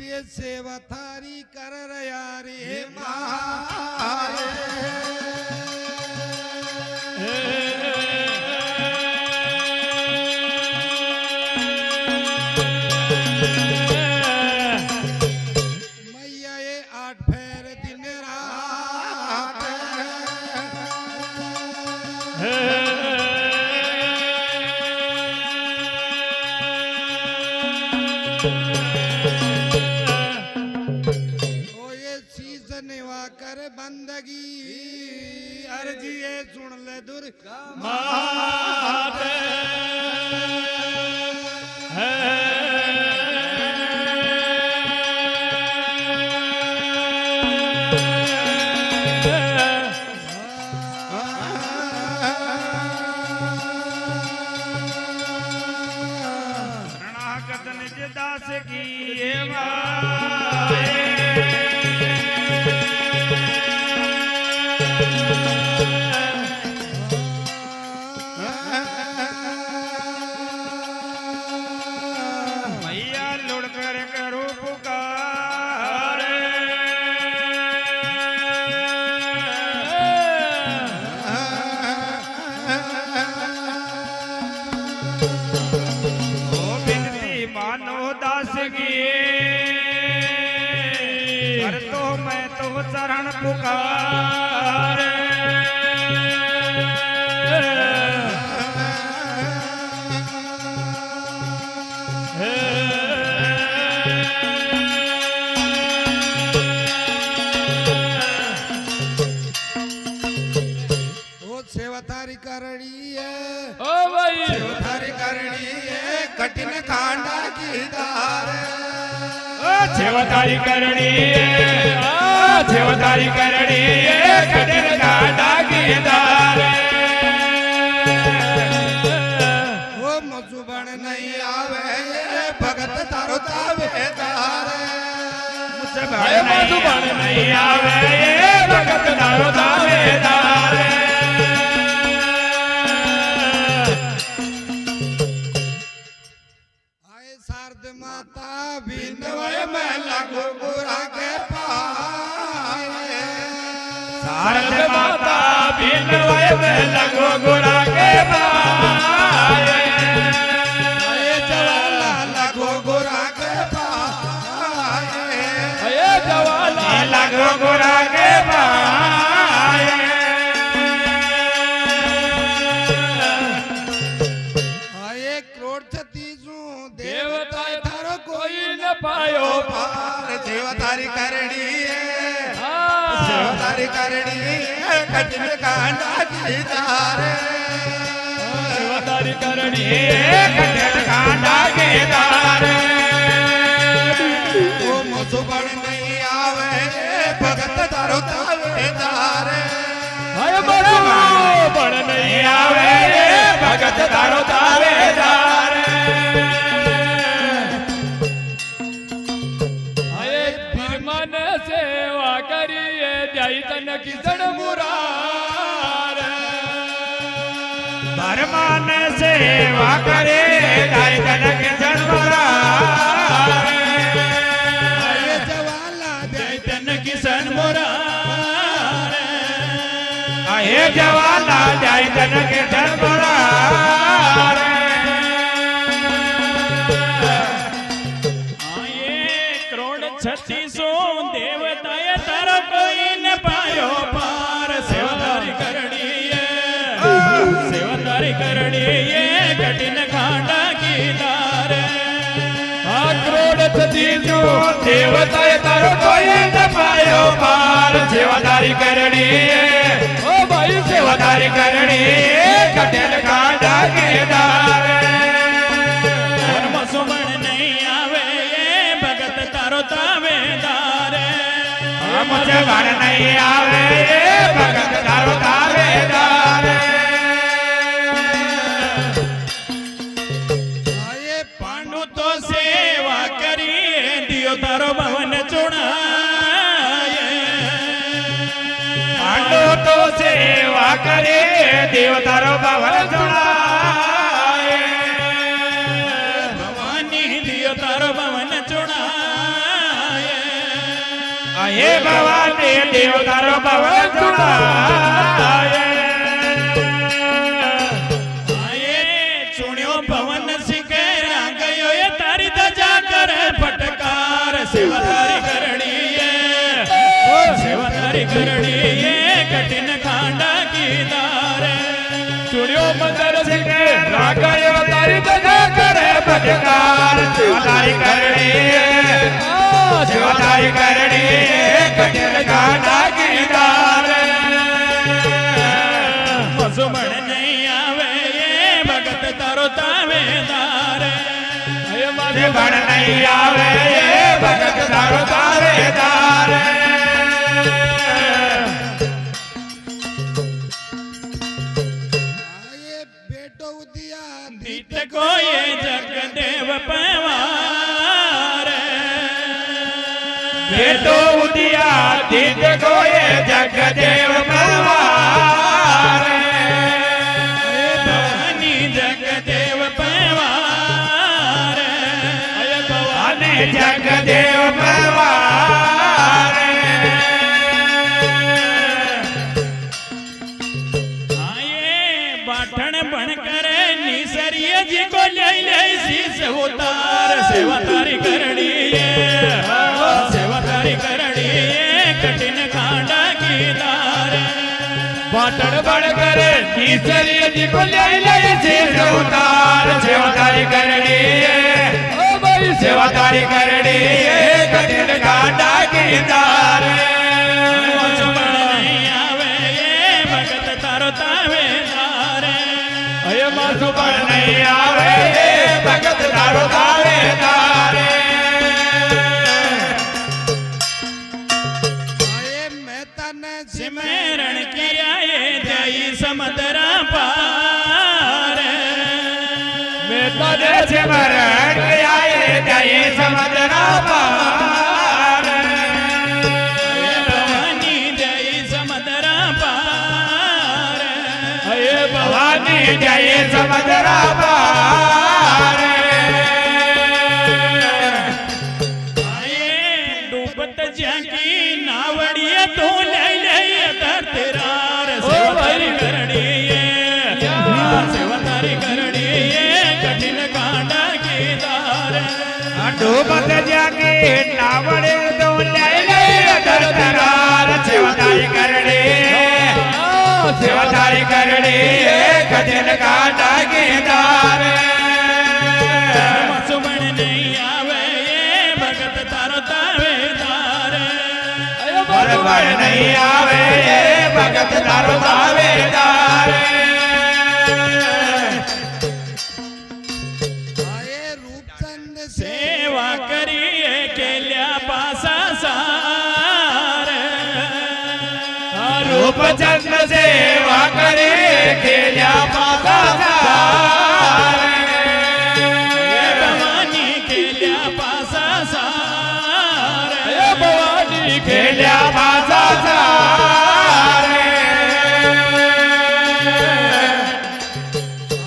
लिए सेवा थारी कर रया रे मारे मैया ये 8 फेर दिन रात बंदगी अर्जी ये सुन ले दुर्गा मात शरणागत निज दास की मैया लुढ़ कर करो पुकार ओ बिनती मानो दास की कर तो मैं तो चरण पुकार सेवाधारी करणी है ओ भाई सेवाधारी करणी है कठिन कांडा की धार ओ सेवाधारी करणी है ओ सेवाधारी करणी है कठिन कांडा की धार ओ मजुबन नहीं आवे भगत तारो तावेदार मजुबन नहीं आवे भगत तारो तावेदार माता बिंदवय में लगो गुरा के पाए शारद माता बिंदवय में लगो गुरा के पाए ये जवाला लगो गुरा के पाए ये जवाला लगो गुरा के पाए ये करोड़ 36 देवता पायो पार सेवाधारी करणी है सेवाधारी करणी है कठिन कांडा की धार सेवाधारी करणी है कठिन कांडा की धार ओ मधुबन नहीं आवे भगत तारो तावेदार हाय बड़ो बड़ नहीं आवे भगत तारो तावेदार सेवा करिए जाई तन किसण मुरार भरमान सेवा करे जाई तन किसण मुरार ये जवाला जाई तन किसण मुरार आए जवाला जाई तन किसण मुरार आए करोड़ 36 देवताए तर कोई न पायो पार सेवाधारी करणी है सेवाधारी करणी है कठिन कांडा की धार करोड़ 36 देवताए तर कोई न पायो पार सेवाधारी करणी है ओ भाई सेवाधारी करणी है कठिन कांडा की धार मसुमन नहीं आवे भगत तारो तावेदार मुझे घर नहीं आवे भगत तारो तावेदार आए पांडु तो सेवा करिए दियो तारो भवन चुनाए पांडु तो सेवा करे दियो तारो भवन चुनाए भवानी दियो तारो भवन चुनाए હે ભવાની દેવ તારો પવન સુનાય ચુણ્યો પવન શિખરા ગયો એ તારી ધજા કરે ફટકાર સેવા તારી કરણીએ સેવા તારી કરણીએ કઠિન ખાંડા કીધારે ચુડ્યો મંદર સિંહે રાગયો તારી ધજા કરે ફટકાર સેવા તારી કરણી સેવા તારી કરણી કઠિન ખાંડા કીધાર મસુમણ નહીં આવે એ ભગત તારો તાવેદાર મારે ભણ નહીં આવે એ ભગત તારો તારેદાર બેટો ઉદિયા દીત કોએ જગદેવ પવાર બેટો ઉદિયા દીત કોએ જગદેવ પવાર ભવાની જગદેવ પવાર અને જગદેવ પવાર બાઠણ ભણ કરે નિસરીએ જી કો લઈ લઈ શીશ ઉતાર સેવા તારી કરણીએ સેવા તારી કરણીએ કઠિન ખાંડા કીધાર પાટણ બળ કરે ઈશ્વરીય જી કો લઈ લઈ શીશ ઉતાર સેવા તારી કરણી ઓ ભાઈ સેવા તારી કરણી કઠિન ખાંડા કીધાર નહીં આવે એ ભગત તારો તાવેદાર અય માસુ પણ નહીં આવે એ ભગત તારો તારેદાર આયે મહેતાને સિમરણ કિયા એ જઈ સમદરા પાર મેં તો દે છે મરણ આયે જય સમુદ્રના પાર ભવાની જય સમદરા પાર હે ભવાની જય સમુદ્રના પાર ડૂબત જ્યાંકી નાવડીએ તો લઈ લઈ ધરતીરાર સેવા તારી કરણીએ સેવા તારી કરણીએ કઠિન કાંડા કીધાર ડૂબત જાગી નાવડે તો લઈ લઈ ધરતરાર સેવા તારી કરણી સેવા તારી કરણી કઠિન કાંડા કીધાર સુમણ નહીં આવે એ ભગત તારો તાવેદાર બરબર નહીં આવે એ ભગત તારો તાવેદાર આયે રૂપચંદ સેવા કરીએ કેલ્યા પાસા સાર રૂપચંદ સેવા કરે ખેલ્યા પાસા ભવાની કેલ્યા પાસા સાર ભવાની ખેલ્યા પાસા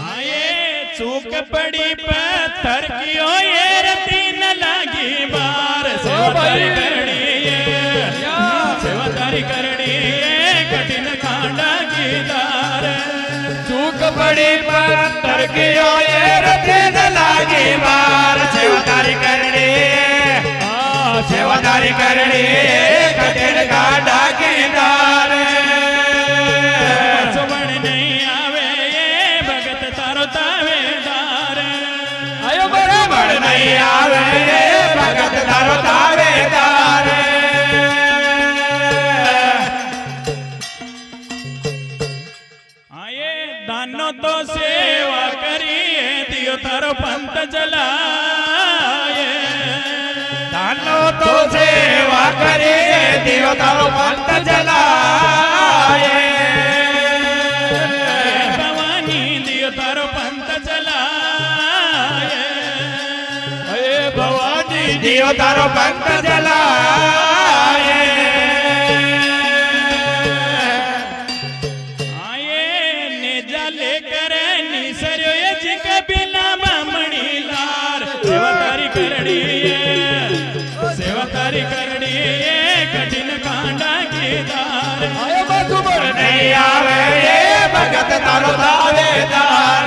આયે ચૂક પડી પથ્થર કયો એ રતી ન લાગી બાર સેવા તારી કરણીએ સેવા તારી કરણીએ કઠિન ખાંડા કીધાર ચૂક પડી પથ્થર કયો એ રતે ન લાગી બાર સેવા તારી કરણી સેવા તારી કરણી કઠિન કાંડા કીધાર સુવર્ણ નહીં આવે એ ભગત તારો તાવેદાર આયો બરાબર નહીં આવે એ ભગત તારો તાવેદાર આયે દાનો તો સેવા કરીએ દિયો તારો પંથ ચલાય દાનો તો સેવા કરીએ દેવ તારો પંથ ચલાય ભવાની દિયો તારો પંથ ચલાય હે ભવાની દેવ તારો પંથ ચલાય આયે નેજા લે કરે નિસર્યો એ જીક બિના મામણી લાર સેવા તારી કરણીએ સેવા તારી કરણીએ કઠિન દીદાર આયો બાજુ બોલ નહીં આવે એ ભગત તારો દાવેદાર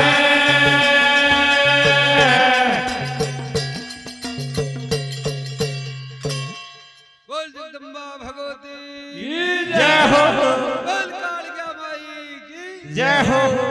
બોલ જગદંબા ભગવતી જય હો બોલ કાળિયા માઈ કી જય હો